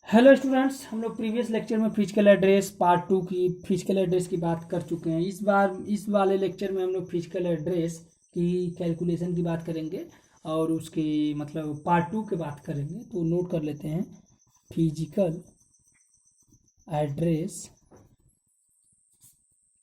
Hello students, हम लोग previous lecture में फिजिकल एड्रेस पार्ट 2 की फिजिकल एड्रेस की बात कर चुके हैं। इस बार इस वाले लेक्चर में हम लोग फिजिकल एड्रेस की कैलकुलेशन की बात करेंगे और उसके मतलब पार्ट 2 की बात करेंगे। तो नोट कर लेते हैं, physical address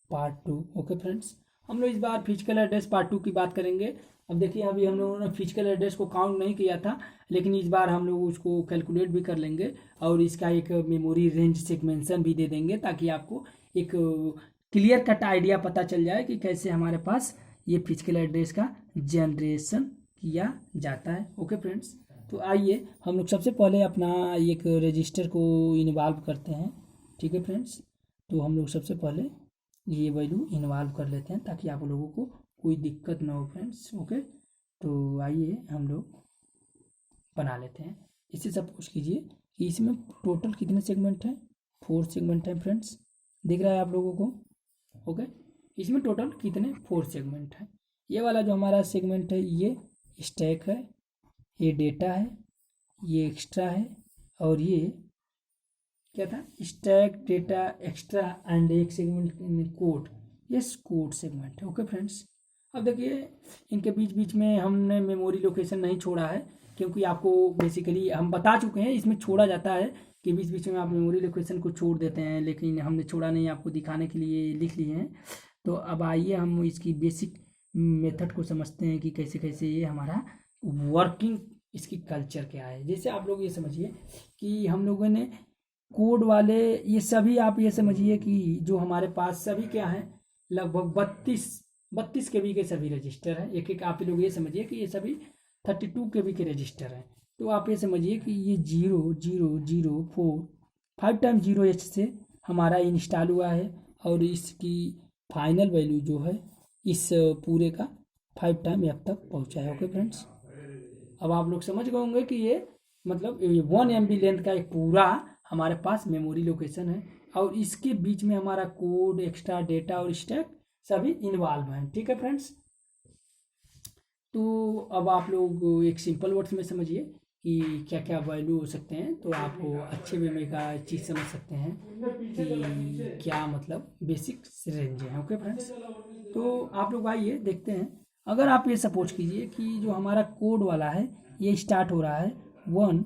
part 2। Okay friends, हम लोग इस बार फिजिकल एड्रेस पार्ट 2 की बात करेंगे। अब देखिए, अभी हम लोगों ने फिजिकल एड्रेस को काउंट नहीं किया था, लेकिन इस बार हम लोग उसको कैलकुलेट भी कर लेंगे और इसका एक मेमोरी रेंज सेगमेंशन भी दे देंगे, ताकि आपको एक क्लियर कट आइडिया पता चल जाए कि कैसे हमारे पास ये फिजिकल एड्रेस का जनरेशन किया जाता है। ओके फ्रेंड्स, तो आइए हम लोग सबसे पहले अपना एक रजिस्टर को इन्वॉल्व करते हैं। ठीक है फ्रेंड्स, तो हम लोग सबसे पहले ये वैल्यू इन्वॉल्व कर लेते हैं ताकि आप लोगों को कोई दिक्कत ना हो फ्रेंड्स। ओके, तो आइए हम लोग बना लेते हैं। इससे सपोज कीजिए कि इसमें टोटल कितने सेगमेंट हैं, 4 सेगमेंट हैं फ्रेंड्स। दिख रहा है आप लोगों को? ओके, इसमें टोटल कितने 4 सेगमेंट हैं। ये वाला जो हमारा सेगमेंट है ये स्टैक है, ये डेटा है, ये एक्स्ट्रा है और ये क्या था, स्टैक डेटा एक्स्ट्रा एंड एक सेगमेंट कोड, ये कोड सेगमेंट है। ओके फ्रेंड्स, अब देखिए इनके बीच बीच में हमने मेमोरी लोकेशन नहीं छोड़ा है, क्योंकि आपको बेसिकली हम बता चुके हैं इसमें छोड़ा जाता है कि बीच बीच में आप मेमोरी लोकेशन को छोड़ देते हैं, लेकिन हमने छोड़ा नहीं, आपको दिखाने के लिए लिख लिए हैं। तो अब आइए हम इसकी बेसिक मेथड को समझते हैं कि कैसे कैसे ये हमारा वर्किंग, इसकी कल्चर क्या है। जैसे आप लोग ये समझिए कि हम लोगों ने कोड वाले ये सभी, आप ये समझिए कि जो हमारे पास सभी क्या है, लगभग 32 KB के सभी रजिस्टर हैं। एक एक आप लोग ये समझिए कि ये सभी 32 KB के रजिस्टर हैं। तो आप ये समझिए कि ये 0004 5 टाइम 0H से हमारा इंस्टॉल हुआ है और इसकी फाइनल वैल्यू जो है इस पूरे का 5 टाइम F तक पहुंचा है। ओके फ्रेंड्स, अब आप लोग समझ गए होंगे कि ये मतलब 1 MB लेंथ का एक पूरा हमारे पास मेमोरी लोकेशन है और इसके बीच में हमारा कोड, एक्स्ट्रा डेटा और स्टैक सभी इन्वॉल्व हैं। ठीक है फ्रेंड्स, तो अब आप लोग एक सिंपल वर्ड्स में समझिए कि क्या क्या वैल्यू हो सकते हैं, तो आप अच्छे वे में का चीज़ समझ सकते हैं कि क्या मतलब बेसिक रेंज है। ओके फ्रेंड्स, तो आप लोग आइए देखते हैं। अगर आप ये सपोज कीजिए कि जो हमारा कोड वाला है ये स्टार्ट हो रहा है 1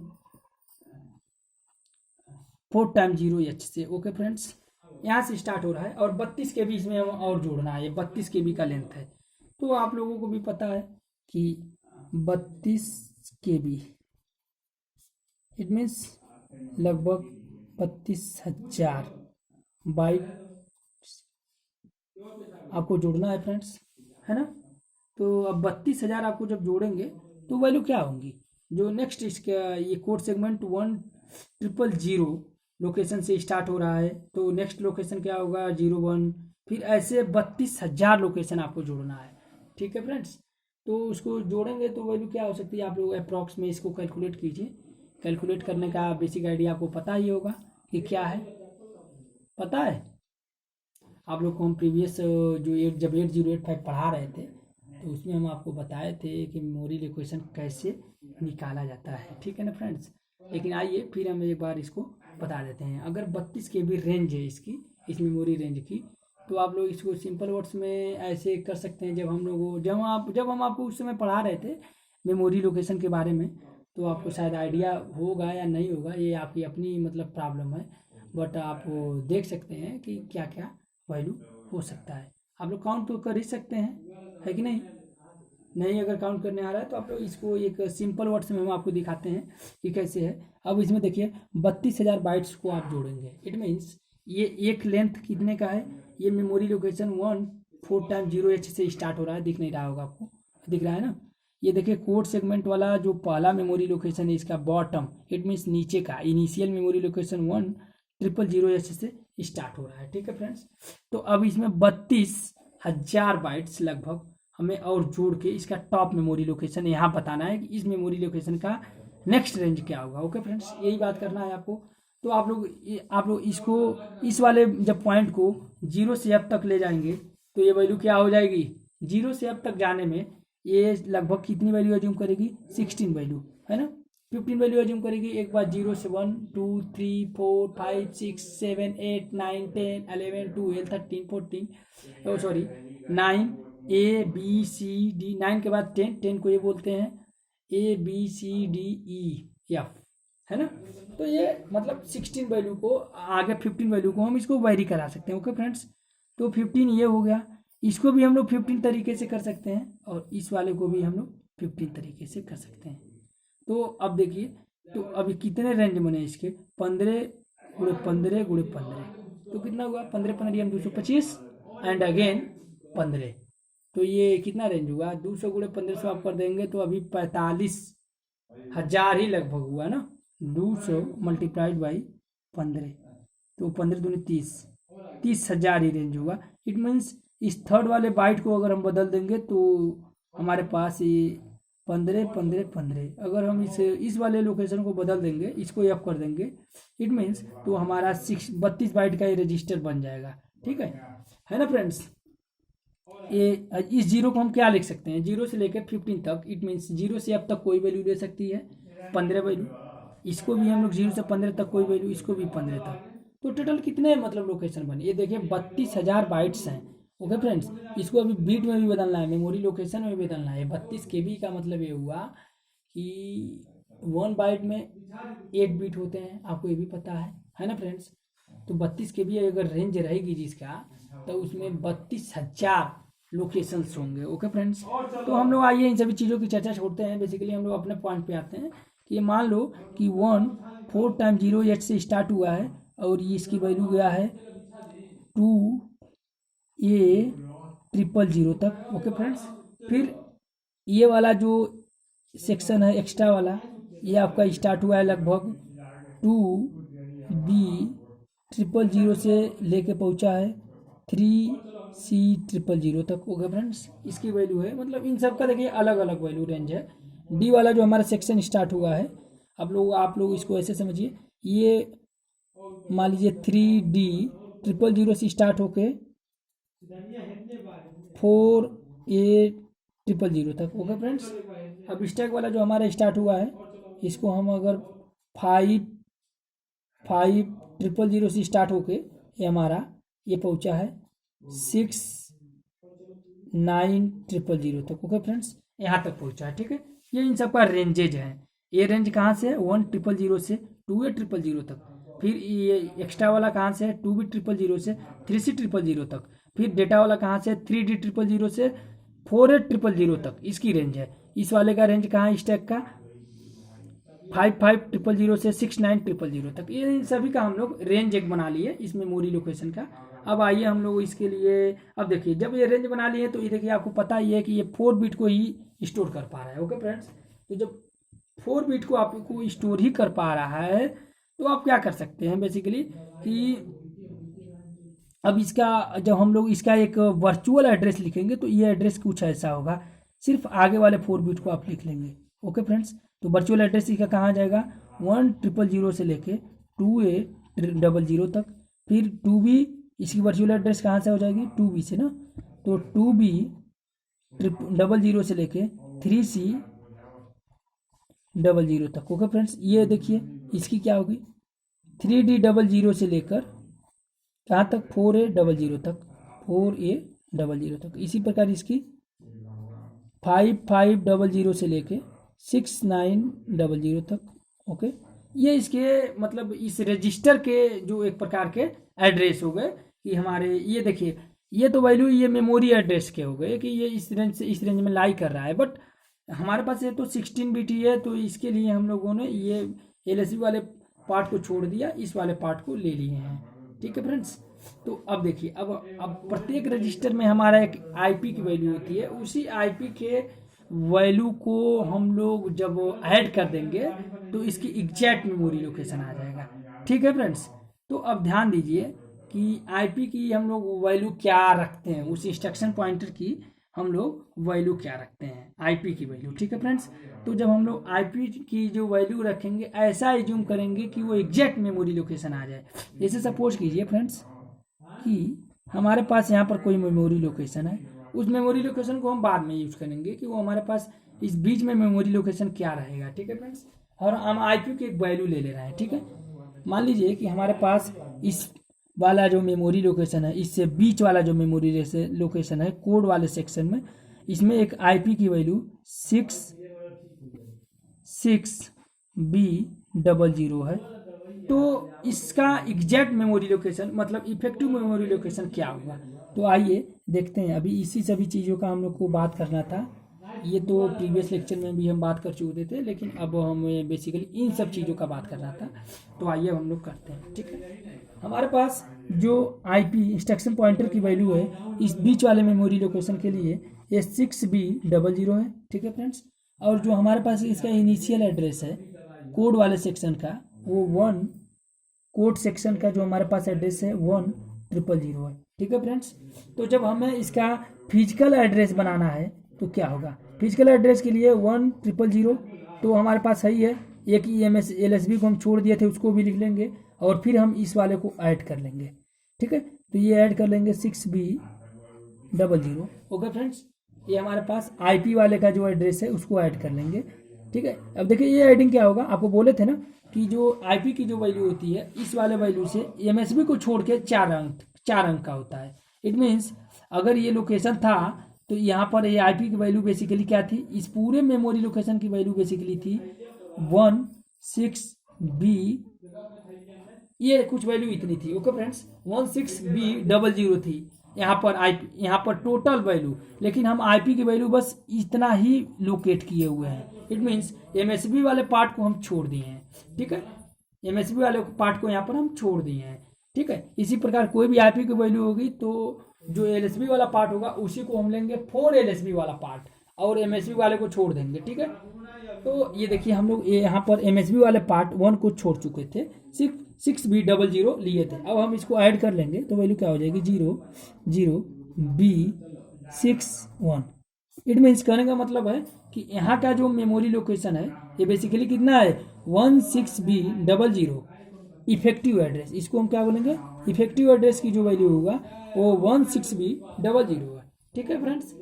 4 टाइम 0H से। ओके फ्रेंड्स, यहाँ से स्टार्ट हो रहा है और 32 KB इसमें हम और जोड़ना है, ये 32 KB का लेंथ है। तो आप लोगों को भी पता है कि 32 KB इट मीन्स लगभग 32,000 बाइट आपको जोड़ना है फ्रेंड्स, है ना। तो अब 32,000 आपको जब जोड़ेंगे तो वैल्यू क्या होंगी, जो नेक्स्ट इसका ये कोड सेगमेंट 1,000 लोकेशन से स्टार्ट हो रहा है, तो नेक्स्ट लोकेशन क्या होगा 01, फिर ऐसे 32,000 लोकेशन आपको जोड़ना है। ठीक है फ्रेंड्स, तो उसको जोड़ेंगे तो वैल्यू क्या हो सकती है, आप लोग अप्रॉक्स में इसको कैलकुलेट कीजिए। कैलकुलेट करने का बेसिक आइडिया आपको पता ही होगा कि क्या है, पता है आप लोग को। हम प्रीवियस जो जब 8085 पढ़ा रहे थे तो उसमें हम आपको बताए थे कि मेमोरी लोकेशन कैसे निकाला जाता है। ठीक है ना फ्रेंड्स, लेकिन आइए फिर हम एक बार इसको बता देते हैं। अगर 32 KB रेंज है इसकी, इस मेमोरी रेंज की, तो आप लोग इसको सिंपल वर्ड्स में ऐसे कर सकते हैं। जब हम आपको उस समय पढ़ा रहे थे मेमोरी लोकेशन के बारे में, तो आपको शायद आइडिया होगा या नहीं होगा, ये आपकी अपनी मतलब प्रॉब्लम है, बट आप देख सकते हैं कि क्या क्या वैल्यू हो सकता है। आप लोग काउंट तो कर ही सकते हैं, है कि नहीं। नहीं अगर काउंट करने आ रहा है तो आप लोग इसको एक सिंपल वर्ड्स में हम आपको दिखाते हैं कि कैसे है। अब इसमें देखिए 32,000 बाइट्स को आप जोड़ेंगे, इट मीन्स ये एक लेंथ कितने का है, ये मेमोरी लोकेशन 1 4 टाइम 0H से स्टार्ट हो रहा है, दिख नहीं रहा होगा आपको, दिख रहा है ना। ये देखिए कोड सेगमेंट वाला जो पहला मेमोरी लोकेशन है इसका बॉटम, इट मीन्स नीचे का इनिशियल मेमोरी लोकेशन 1,000H से स्टार्ट हो रहा है। ठीक है फ्रेंड्स, तो अब इसमें 32,000 बाइट्स लगभग हमें और जोड़ के इसका टॉप मेमोरी लोकेशन यहाँ बताना है कि इस मेमोरी लोकेशन का नेक्स्ट रेंज क्या होगा। ओके फ्रेंड्स, यही बात करना है आपको। तो आप लोग इसको इस वाले जब पॉइंट को 0 से F तक ले जाएंगे तो ये वैल्यू क्या हो जाएगी, 0 से F तक जाने में ये लगभग कितनी वैल्यू एज्यूम करेगी, 16 वैल्यू, है ना। 15 वैल्यू एज्यूम करेगी, एक बार 0 से 1 2 3 4 5 6 7 8 9 10 11 12 13 14 sorry 9 A B C D, 9 के बाद 10, 10 को ये बोलते हैं A B C D E F, है ना। तो ये मतलब 16 वैल्यू को आगे 15 वैल्यू को हम इसको वेरी करा सकते हैं। ओके फ्रेंड्स, तो 15 ये हो गया। इसको भी हम लोग 15 तरीके से कर सकते हैं और इस वाले को भी हम लोग 15 तरीके से कर सकते हैं। तो अब देखिए, तो अभी कितने रेंज बने इसके, 15 गुणे 15 गुणे 15, तो कितना हुआ 15 15 225 एंड अगेन 15, तो ये कितना रेंज हुआ 200 गुणे 1500 आप कर देंगे तो अभी 45,000 ही लगभग हुआ ना। 200 मल्टीप्लाइड बाई 15, तो 15 दूनी 30,000 ही रेंज हुआ। इट मीन्स इस थर्ड वाले बाइट को अगर हम बदल देंगे तो हमारे पास ये 15 15 15, अगर हम इस वाले लोकेशन को बदल देंगे, इसको एफ कर देंगे, इट मीन्स तो हमारा 32 बाइट का ये रजिस्टर बन जाएगा। ठीक है ना फ्रेंड्स। ये इस जीरो को हम क्या लिख सकते हैं, 0 से लेकर 15 तक, इट मीन्स 0 से अब तक कोई वैल्यू ले सकती है 15 वैल्यू, इसको भी हम लोग 0 से 15 तक कोई वैल्यू, इसको भी 15 तक, तो टोटल कितने मतलब लोकेशन बने, ये देखिए 32,000 बाइट्स हैं। ओके फ्रेंड्स, इसको अभी बीट में भी बदलना है, मेमोरी लोकेशन में भी बदलना है। 32 KB का मतलब ये हुआ कि 1 बाइट में 8 बीट होते हैं, आपको ये भी पता है ना फ्रेंड्स। तो 32 KB अगर रेंज रहेगी जिसका, तो उसमें 32,000 लोकेशंस होंगे। ओके फ्रेंड्स, तो हम लोग आइए इन सभी चीज़ों की चर्चा छोड़ते हैं, बेसिकली हम लोग अपने पॉइंट पे आते हैं कि ये मान लो कि 1 4 टाइम 0 8 से स्टार्ट हुआ है और ये इसकी वैल्यू गया है 2 A 000 तक। ओके फ्रेंड्स, फिर ये वाला जो सेक्शन है एक्स्ट्रा वाला, ये आपका स्टार्ट हुआ है लगभग 2 B 000 से लेके पहुंचा है 3 C 000 तक। ओके फ्रेंड्स, इसकी वैल्यू है, मतलब इन सब का देखिए अलग अलग वैल्यू रेंज है। डी वाला जो हमारा सेक्शन स्टार्ट हुआ है, आप लोग इसको ऐसे समझिए, ये मान लीजिए 3D 000 से स्टार्ट होके 4A 000 तक। ओके फ्रेंड्स, अब स्टैक वाला जो हमारा स्टार्ट हुआ है, इसको हम अगर 5 000 से स्टार्ट होके ये हमारा ये पहुंचा है 6 9 000 तक। ओके फ्रेंड्स, यहाँ तक पहुंचा है। ठीक है, ये इन सब का रेंजेज है। ये रेंज कहाँ से 1 000 से 2A 000 तक, फिर ये एक्स्ट्रा वाला कहाँ से है 2B 000 से 3C 000 तक, फिर डेटा वाला कहाँ से 3D 000 से 4A 000 तक, इसकी रेंज है। इस वाले का रेंज कहाँ है स्टैक का 5 000 से 6 9 000 तक। ये इन सभी का हम लोग रेंज एक बना लिए इस मेमोरी लोकेशन का। अब आइए हम लोग इसके लिए, अब देखिए जब ये रेंज बना लिए तो ये देखिए आपको पता ही है कि ये 4 बिट को ही स्टोर कर पा रहा है। ओके फ्रेंड्स, तो जब 4 बिट को आपको स्टोर ही कर पा रहा है तो आप क्या कर सकते हैं बेसिकली कि अब इसका जब हम लोग इसका एक वर्चुअल एड्रेस लिखेंगे तो ये एड्रेस कुछ ऐसा होगा, सिर्फ आगे वाले 4 बिट को आप लिख लेंगे। ओके फ्रेंड्स, तो वर्चुअल एड्रेस इसका कहाँ जाएगा 1 000 से लेके 2A 000 तक, फिर 2B इसकी वर्चुअल एड्रेस कहाँ से हो जाएगी 2B से ना, तो 2B 000 से लेके 3C 000 तक। ओके फ्रेंड्स, ये देखिए इसकी क्या होगी 3D 000 से लेकर कहाँ तक 4A 000 तक, 4A 000 तक। इसी प्रकार इसकी 5 000 से लेके 6 9 000 तक। ओके, ये इसके मतलब इस रजिस्टर के जो एक प्रकार के एड्रेस हो गए कि हमारे, ये देखिए ये तो वैल्यू ये मेमोरी एड्रेस के हो गए कि ये इस रेंज से इस रेंज में लाई कर रहा है, बट हमारे पास ये तो 16 बिट ही है, तो इसके लिए हम लोगों ने ये LSB वाले पार्ट को छोड़ दिया, इस वाले पार्ट को ले लिए हैं। ठीक है फ्रेंड्स, तो अब देखिए अब प्रत्येक रजिस्टर में हमारा एक IP की वैल्यू होती है, उसी IP के वैल्यू को हम लोग जब ऐड कर देंगे तो इसकी एग्जैक्ट मेमोरी लोकेशन आ जाएगा। ठीक है फ्रेंड्स, तो अब ध्यान दीजिए कि IP की हम लोग वैल्यू क्या रखते हैं, उस इंस्ट्रक्शन पॉइंटर की हम लोग वैल्यू क्या रखते हैं IP की वैल्यू। ठीक है फ्रेंड्स, तो जब हम लोग IP की जो वैल्यू रखेंगे ऐसा एज्यूम करेंगे कि वो एग्जैक्ट मेमोरी लोकेशन आ जाए। जैसे सपोज कीजिए फ्रेंड्स कि हमारे पास यहाँ पर कोई मेमोरी लोकेशन है, उस मेमोरी लोकेशन को हम बाद में यूज करेंगे कि वो हमारे पास इस बीच में मेमोरी लोकेशन क्या रहेगा। ठीक है फ्रेंड्स, और हम आईपी की एक वैल्यू ले रहे हैं, ठीक है। मान लीजिए कि हमारे पास इस वाला जो मेमोरी लोकेशन है, इससे बीच वाला जो मेमोरी लोकेशन है कोड वाले सेक्शन में, इसमें एक आईपी की वैल्यू 66B00 है। तो इसका एग्जैक्ट मेमोरी लोकेशन मतलब इफेक्टिव मेमोरी लोकेशन क्या होगा, तो आइए देखते हैं। अभी इसी सभी चीज़ों का हम लोग को बात करना था, ये तो प्रीवियस लेक्चर में भी हम बात कर चुके थे, लेकिन अब हमें बेसिकली इन सब चीज़ों का बात करना था। तो आइए हम लोग करते हैं, ठीक है। हमारे पास जो आईपी इंस्ट्रक्शन पॉइंटर की वैल्यू है इस बीच वाले मेमोरी लोकेशन के लिए ये 6B00 है, ठीक है फ्रेंड्स। और जो हमारे पास इसका इनिशियल एड्रेस है कोड वाले सेक्शन का, वो 1 कोड सेक्शन का जो हमारे पास एड्रेस है 1000 है, ठीक है फ्रेंड्स। तो जब हमें इसका फिजिकल एड्रेस बनाना है तो क्या होगा, फिजिकल एड्रेस के लिए 1000 तो हमारे पास सही है। एक EMS LSB को हम छोड़ दिए थे, उसको भी लिख लेंगे और फिर हम इस वाले को ऐड कर लेंगे, ठीक है। तो ये ऐड कर लेंगे 6B00, ओके फ्रेंड्स। ये हमारे पास आईपी वाले का जो एड्रेस है उसको ऐड कर लेंगे, ठीक है। अब देखिए ये एडिंग क्या होगा, आपको बोले थे ना कि जो आईपी की जो वैल्यू होती है इस वाले वैल्यू से MSB को छोड़ के 4 अंक का होता है। इट मीन्स अगर ये लोकेशन था तो यहाँ पर ये आईपी की वैल्यू बेसिकली क्या थी, इस पूरे मेमोरी लोकेशन की वैल्यू बेसिकली थी 16B, ये कुछ वैल्यू इतनी थी, ओके फ्रेंड्स। 16B00 थी यहाँ पर आईपी, यहाँ पर टोटल वैल्यू, लेकिन हम आईपी की वैल्यू बस इतना ही लोकेट किए हुए हैं। इट मीन्स MSB वाले पार्ट को हम छोड़ दिए हैं, ठीक है। MSB वाले पार्ट को यहाँ पर हम छोड़ दिए हैं, ठीक है। इसी प्रकार कोई भी आईपी की वैल्यू होगी तो जो LSB वाला पार्ट होगा उसी को हम लेंगे 4 LSB वाला पार्ट और MSB वाले को छोड़ देंगे, ठीक है। तो ये देखिए हम लोग यहाँ पर MSB वाले पार्ट 1 को छोड़ चुके थे, 6B00 लिए थे। अब हम इसको ऐड कर लेंगे तो वैल्यू क्या हो जाएगी 00B61। इट मीन्स कहने का मतलब है कि यहाँ का जो मेमोरी लोकेशन है ये बेसिकली कितना है 16B00 इफेक्टिव एड्रेस, इसको हम क्या बोलेंगे इफेक्टिव एड्रेस की जो वैल्यू होगा वो 16B00 है, ठीक है फ्रेंड्स।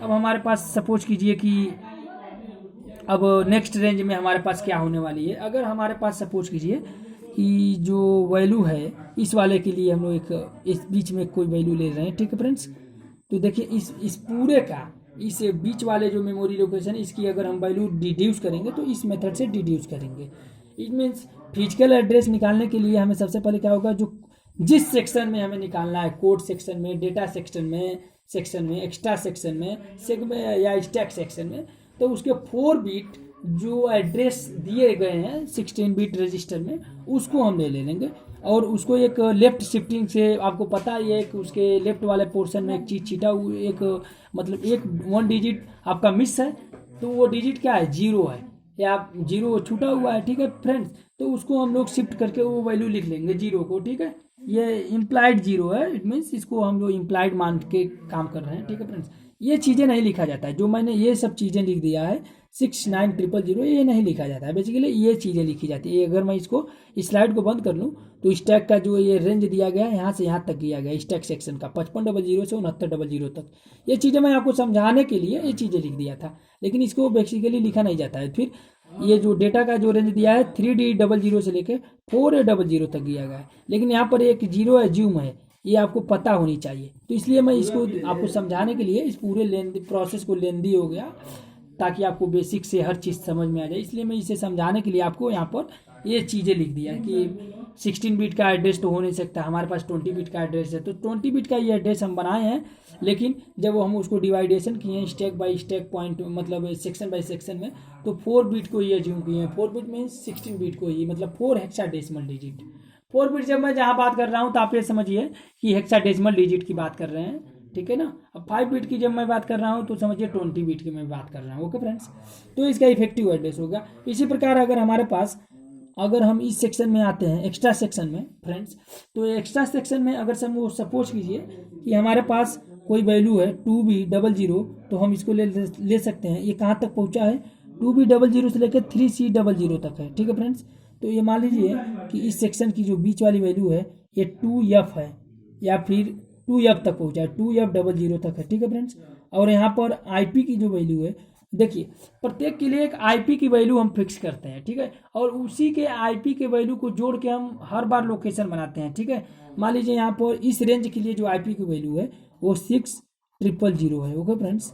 अब हमारे पास सपोज कीजिए कि अब नेक्स्ट रेंज में हमारे पास क्या होने वाली है। अगर हमारे पास सपोज कीजिए कि जो वैल्यू है इस वाले के लिए हम लोग एक इस बीच में कोई वैल्यू ले रहे हैं, ठीक है फ्रेंड्स। तो देखिए इस पूरे का इस बीच वाले जो मेमोरी लोकेशन इसकी अगर हम वैल्यू डिड्यूस करेंगे तो इस मेथड से डिड्यूस करेंगे। इट मीन्स फिजिकल एड्रेस निकालने के लिए हमें सबसे पहले क्या होगा, जो जिस सेक्शन में हमें निकालना है, कोड सेक्शन में, डेटा सेक्शन में, एक्स्ट्रा सेक्शन में, सेगमेंट या स्टैक सेक्शन में, तो उसके 4 बिट जो एड्रेस दिए गए हैं 16 बिट रजिस्टर में उसको हम ले लेंगे और उसको एक लेफ्ट शिफ्टिंग से, आपको पता ही है कि उसके लेफ्ट वाले पोर्शन में एक चीज़ छीटा हुआ, एक मतलब एक 1 डिजिट आपका मिस है, तो वो डिजिट क्या है 0 है या 0 छूटा हुआ है, ठीक है फ्रेंड्स। तो उसको हम लोग शिफ्ट करके वो वैल्यू लिख लेंगे 0 को, ठीक है। ये इम्प्लाइड 0 है, इट मीन्स इसको हम लोग इम्प्लाइड मान के काम कर रहे हैं, ठीक है फ्रेंड्स। ये चीज़ें नहीं लिखा जाता है, जो मैंने ये सब चीज़ें लिख दिया है 69000 ये नहीं लिखा जाता है, बेसिकली ये चीज़ें लिखी जाती है। अगर मैं इसको इस स्लाइड को बंद कर लूँ तो स्टैक का जो ये रेंज दिया गया है यहाँ से यहाँ तक दिया गया है स्टैक सेक्शन का 5500 से 6900 तक। ये चीज़ें मैं आपको समझाने के लिए ये चीज़ें लिख दिया था, लेकिन इसको बेसिकली लिखा नहीं जाता है। फिर ये जो डेटा का जो रेंज दिया है 3D00 से लेकर 4A00 तक दिया गया है, लेकिन यहाँ पर एक 0 है जूम है, ये आपको पता होनी चाहिए। तो इसलिए मैं इसको आपको समझाने के लिए इस पूरे प्रोसेस को लेंदी हो गया ताकि आपको बेसिक से हर चीज़ समझ में आ जाए, इसलिए मैं इसे समझाने के लिए आपको यहाँ पर ये चीज़ें लिख दिया है कि 16 बिट का एड्रेस तो हो नहीं सकता, हमारे पास 20 बिट का एड्रेस है। तो 20 बिट का ये एड्रेस हम बनाए हैं, लेकिन जब हम उसको डिवाइडेशन किए स्टैक बाय स्टैक पॉइंट मतलब सेक्शन बाय सेक्शन में, तो 4 बिट को ये ज्यूम किए हैं। 4 बिट मीन्स 16 बिट को ही, मतलब 4 हेक्साडेसिमल डिजिट। 4 बिट जब मैं जहाँ बात कर रहा हूँ तो आप ये समझिए कि हेक्साडेसिमल डिजिट की बात कर रहे हैं, ठीक है ना। अब 5 बिट की जब मैं बात कर रहा हूँ तो समझिए 20 बिट की मैं बात कर रहा हूँ, ओके फ्रेंड्स। तो इसका इफेक्टिव एड्रेस होगा। इसी प्रकार अगर हमारे पास, अगर हम इस सेक्शन में आते हैं एक्स्ट्रा सेक्शन में फ्रेंड्स, तो एक्स्ट्रा सेक्शन में अगर सपोज कीजिए कि हमारे पास कोई वैल्यू है 2B00, तो हम इसको ले सकते हैं। ये कहाँ तक पहुँचा है 2B00 से लेकर 3C00 तक है, ठीक है फ्रेंड्स। तो ये मान लीजिए कि इस सेक्शन की जो बीच वाली वैल्यू है ये 2F है या फिर 2F तक पहुँचा है, 2F00 तक है, ठीक है फ्रेंड्स। और यहाँ पर IP की जो वैल्यू है देखिए प्रत्येक के लिए एक आईपी की वैल्यू हम फिक्स करते हैं, ठीक है, और उसी के आईपी के वैल्यू को जोड़ के हम हर बार लोकेशन बनाते हैं, ठीक है। मान लीजिए यहाँ पर इस रेंज के लिए जो आईपी की वैल्यू है वो 6000 है। ओके फ्रेंड्स,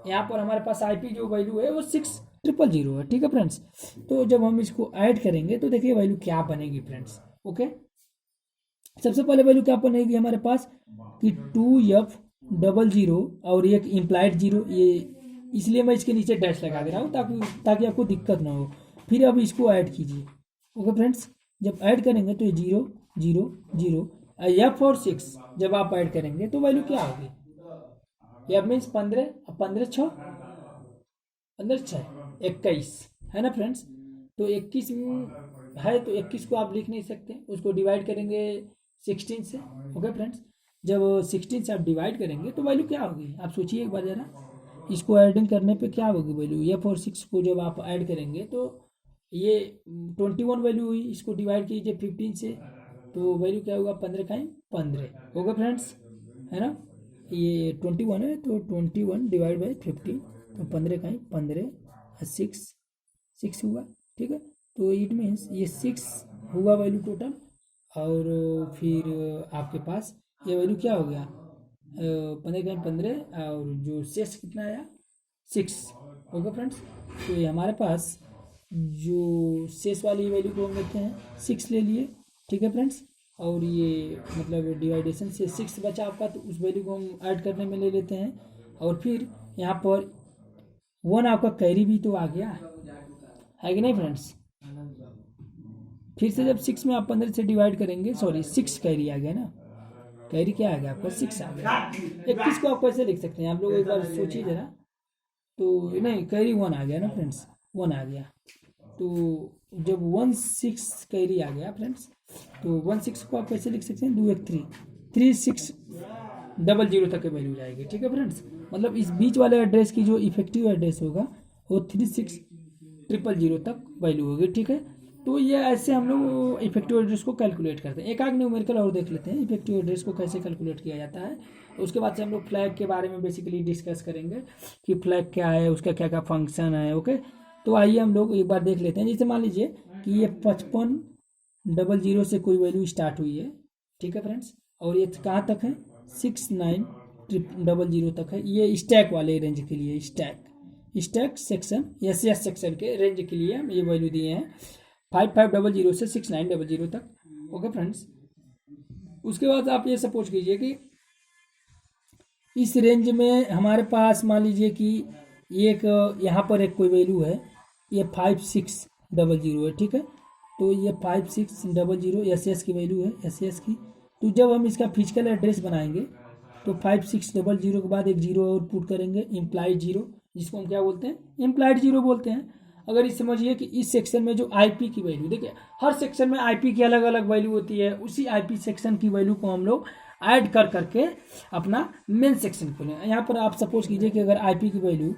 यहाँ पर हमारे पास आईपी जो वैल्यू है वो 6000 है, ठीक है फ्रेंड्स। तो जब हम इसको ऐड करेंगे तो देखिए वैल्यू क्या बनेगी फ्रेंड्स। ओके, सबसे पहले वैल्यू क्या बनेगी हमारे पास कि 2F00 और एक इम्प्लाइड जीरो, ये इसलिए मैं इसके नीचे डैश लगा दे रहा हूँ ताकि आपको दिक्कत ना हो। फिर अब इसको ऐड कीजिए। ओके फ्रेंड्स, जब ऐड करेंगे तो ये 0 0 0 F और 6 जब आप ऐड करेंगे तो वैल्यू क्या होगी, F मीन्स 15, 15 6 है ना फ्रेंड्स। तो 21 है तो 21 को आप लिख नहीं सकते, उसको डिवाइड करेंगे 16 से। ओके फ्रेंड्स, जब 16 से आप डिवाइड करेंगे तो वैल्यू क्या होगी, आप सोचिए एक बार जरा, इसको ऐडिंग करने पे क्या होगी वैल्यू, F और 6 को जब आप ऐड करेंगे तो ये 21 वैल्यू हुई। इसको डिवाइड कीजिए 15 से तो वैल्यू क्या होगा, 15 का 15। ओके फ्रेंड्स, है ना, ये 21 है तो 21 डिवाइड बाई 15 तो 15 का 15 6 हुआ, ठीक है। तो इट मीन्स ये 6 हुआ वैल्यू टोटल, और फिर आपके पास ये वैल्यू क्या हो गया, 15 का 15 और जो शेष कितना आया 6। ओके फ्रेंड्स, तो ये हमारे पास जो शेष वाली वैल्यू को हम लेते हैं 6 ले लिए, ठीक है फ्रेंड्स। और ये मतलब डिवाइडेशन से 6 बचा आपका, तो उस वैल्यू को हम ऐड करने में ले लेते हैं। और फिर यहाँ पर 1 आपका कैरी भी तो आ गया है कि नहीं फ्रेंड्स। फिर से जब 6 में आप 15 से डिवाइड करेंगे, सॉरी 6 कैरी आ गया ना, कैरी क्या आ गया आपका 6 आ गया। 21 को आप कैसे लिख सकते हैं, आप लोग एक बार सोचिए जरा। तो नहीं, कैरी 1 आ गया ना फ्रेंड्स, 1 आ गया। तो जब 16 कैरी आ गया फ्रेंड्स, तो 16 को आप कैसे लिख सकते हैं, 2 1 3 3600 तक की वैल्यू जाएगी, ठीक है फ्रेंड्स। मतलब इस बीच वाले एड्रेस की जो इफेक्टिव एड्रेस होगा वो 36000 तक वैल्यू होगी, ठीक है। तो ये ऐसे हम लोग इफेक्टिव एड्रेस को कैलकुलेट करते हैं। एक आग न्यूमेरिकल और देख लेते हैं इफेक्टिव एड्रेस को कैसे कैलकुलेट किया जाता है। उसके बाद से हम लोग फ्लैग के बारे में बेसिकली डिस्कस करेंगे कि फ्लैग क्या है, उसका क्या क्या फंक्शन है। ओके, तो आइए हम लोग एक बार देख लेते हैं। जैसे मान लीजिए कि ये 5500 से कोई वैल्यू स्टार्ट हुई है, ठीक है फ्रेंड्स, और ये कहाँ तक है 69000 तक है। ये स्टैक वाले रेंज के लिए, स्टैक सेक्शन एस सेक्शन के रेंज के लिए हम ये वैल्यू दिए हैं 5500 से 6900 तक। ओके फ्रेंड्स, उसके बाद आप ये सपोज कीजिए कि इस रेंज में हमारे पास मान लीजिए कि एक यहाँ पर एक कोई वैल्यू है, ये 5600 है, ठीक है। तो ये 5600 एस की वैल्यू है, एस की। तो जब हम इसका फिजिकल एड्रेस बनाएंगे तो 5600 के बाद एक जीरो और पुट करेंगे, इम्प्लाइड जीरो, जिसको हम क्या बोलते हैं, इम्प्लाइड जीरो बोलते हैं। अगर इस समझिए कि इस सेक्शन में जो आईपी की वैल्यू, देखिए हर सेक्शन में आईपी की अलग अलग वैल्यू होती है, उसी आईपी सेक्शन की वैल्यू को हम लोग ऐड कर करके अपना मेन सेक्शन खोलें। यहाँ पर आप सपोज कीजिए कि अगर आईपी की वैल्यू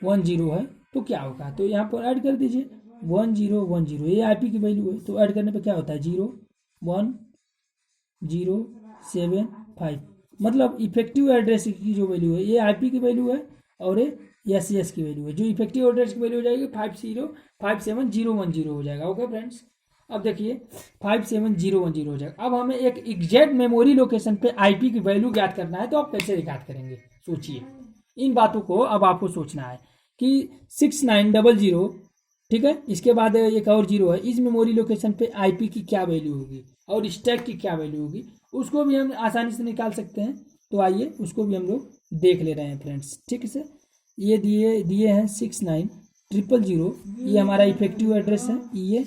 1010 है तो क्या होगा, तो यहाँ पर ऐड कर दीजिए 1010, ये आईपी की वैल्यू है। तो ऐड करने पे क्या होता है 01075, मतलब इफेक्टिव एड्रेस की जो वैल्यू है ये आईपी की वैल्यू है और ये एस की वैल्यू है। जो इफेक्टिव एड्रेस की वैल्यू हो जाएगी 57010 हो जाएगा। ओके फ्रेंड्स, अब देखिए 57010 हो जाएगा। अब हमें एक एग्जैक्ट मेमोरी लोकेशन पे आईपी की वैल्यू ज्ञात करना है, तो आप कैसे ज्ञात करेंगे, सोचिए। इन बातों को अब आपको सोचना है कि 6900, ठीक है, इसके बाद एक और जीरो है, इस मेमोरी लोकेशन पे आईपी की क्या वैल्यू होगी और स्टैक की क्या वैल्यू होगी, उसको भी हम आसानी से निकाल सकते हैं। तो आइए उसको भी हम लोग देख ले रहे हैं फ्रेंड्स, ठीक है। ये दिए हैं 69000, ये हमारा इफेक्टिव एड्रेस है, ये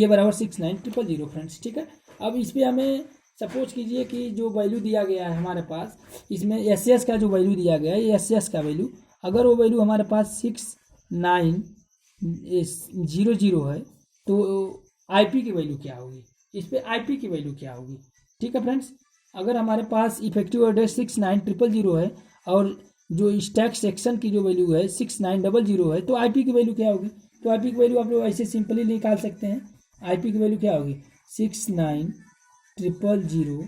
बराबर 69000 फ्रेंड्स, ठीक है। अब इस पर हमें सपोज कीजिए कि जो वैल्यू दिया गया है हमारे पास, इसमें एस का जो वैल्यू दिया गया है, ये एस का वैल्यू, अगर वो वैल्यू हमारे पास 6900 है तो आईपी की वैल्यू क्या होगी, इस पर आईपी की वैल्यू क्या होगी, ठीक है फ्रेंड्स। अगर हमारे पास इफेक्टिव एड्रेस 69000 है और जो स्टैक सेक्शन की जो वैल्यू है 6900 है, तो आईपी की वैल्यू क्या होगी, तो आईपी की वैल्यू आप लोग ऐसे सिंपली निकाल सकते हैं। आईपी की वैल्यू क्या होगी 69000,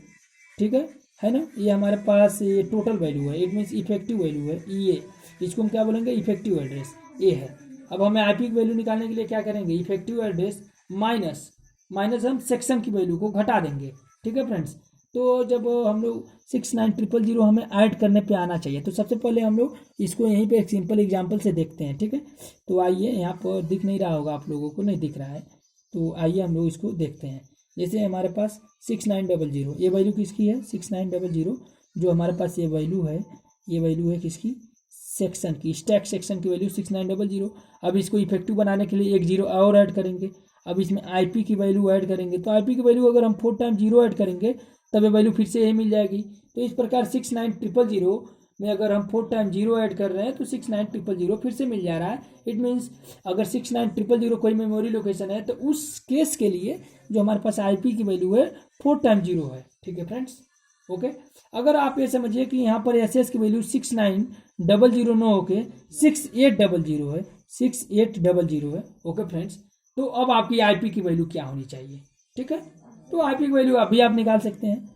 ठीक है, है ना, ये हमारे पास ये टोटल वैल्यू है, इट मीन्स इफेक्टिव वैल्यू है ये, इसको हम क्या बोलेंगे, इफेक्टिव एड्रेस ये है। अब हमें आईपी की वैल्यू निकालने के लिए क्या करेंगे, इफेक्टिव एड्रेस माइनस हम सेक्शन की वैल्यू को घटा देंगे। ठीक है फ्रेंड्स, तो जब हम लोग 69,000 हमें ऐड करने पे आना चाहिए, तो सबसे पहले हम लोग इसको यहीं पे एक सिंपल एग्जांपल से देखते हैं। ठीक है, तो आइए, यहाँ पर दिख नहीं रहा होगा आप लोगों को, नहीं दिख रहा है, तो आइए हम लोग इसको देखते हैं। जैसे हमारे पास 6900 ये वैल्यू किसकी है, 6900 जो हमारे पास ये वैल्यू है किसकी, सेक्शन की, स्टैक सेक्शन की वैल्यू 6900। अब इसको इफेक्टिव बनाने के लिए एक जीरो और ऐड करेंगे। अब इसमें आईपी की वैल्यू ऐड करेंगे, तो आईपी की वैल्यू अगर हम 4 टाइम जीरो ऐड करेंगे तब ये वैल्यू फिर से यही मिल जाएगी। तो इस प्रकार 69,000 में अगर हम 4 टाइम जीरो ऐड कर रहे हैं तो 69,000 फिर से मिल जा रहा है। इट मीन्स अगर 69,000 कोई मेमोरी लोकेशन है तो उस केस के लिए जो हमारे पास आईपी की वैल्यू है 4 टाइम जीरो है। ठीक है फ्रेंड्स, ओके। अगर आप ये समझिए कि यहाँ पर एस की वैल्यू 6900 न होके 6800 है, 6800 है। ओके फ्रेंड्स, तो अब आपकी आईपी की वैल्यू क्या होनी चाहिए। ठीक है, तो आईपी की वैल्यू अभी आप निकाल सकते हैं।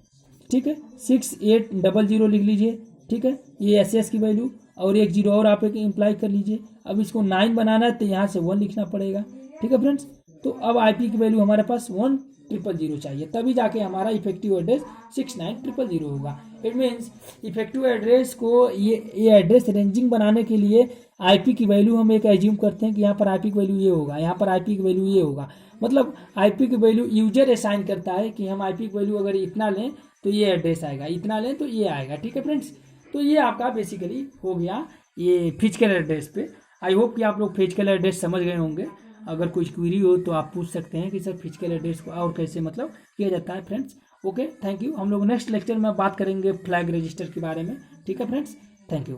ठीक है, 6800 लिख लीजिए। ठीक है, ये एस की वैल्यू और एक जीरो और आप एक इम्प्लाई कर लीजिए। अब इसको 9 बनाना है तो यहाँ से 1 लिखना पड़ेगा। ठीक है फ्रेंड्स, तो अब आईपी की वैल्यू हमारे पास 1000 चाहिए, तभी जाके हमारा इफेक्टिव एड्रेस 69,000 होगा। इट मीन्स इफेक्टिव एड्रेस को ये एड्रेस रेंजिंग बनाने के लिए आईपी की वैल्यू हम एक एज्यूम करते हैं कि यहाँ पर आईपी की वैल्यू ये होगा, यहाँ पर आईपी की वैल्यू ये होगा। मतलब आईपी की वैल्यू यूजर असाइन करता है कि हम आईपी की वैल्यू अगर इतना लें तो ये एड्रेस आएगा, इतना लें तो ये आएगा। ठीक है फ्रेंड्स, तो ये आपका बेसिकली हो गया ये फिजिकल एड्रेस पे। आई होप कि आप लोग फिजिकल एड्रेस समझ गए होंगे। अगर कुछ क्वेरी हो तो आप पूछ सकते हैं कि सर फिजिकल एड्रेस को और कैसे मतलब किया जाता है फ्रेंड्स। Okay, thank you. हम लोग नेक्स्ट लेक्चर में बात करेंगे फ्लैग रजिस्टर के बारे में। ठीक है फ्रेंड्स, थैंक यू।